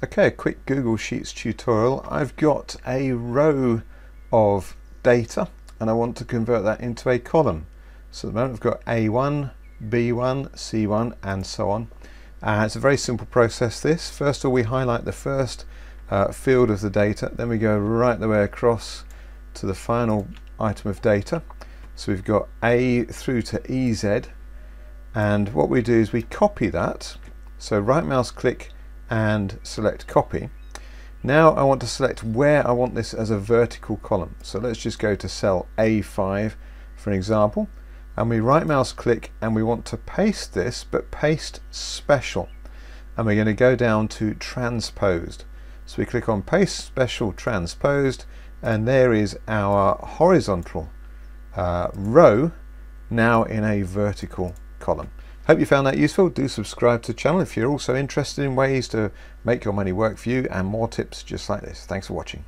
Okay, a quick Google Sheets tutorial. I've got a row of data and I want to convert that into a column. So at the moment I've got A1, B1, C1 and so on. It's a very simple process this. First of all we highlight the first field of the data, then we go right the way across to the final item of data. So we've got A through to EZ, and what we do is we copy that. So right mouse click and select copy. Now I want to select where I want this as a vertical column. So let's just go to cell A5 for an example, and we right mouse click and we want to paste this, but paste special, and we're going to go down to transposed. So we click on paste special transposed, and there is our horizontal row now in a vertical column. Hope you found that useful. Do subscribe to the channel if you're also interested in ways to make your money work for you and more tips just like this. Thanks for watching.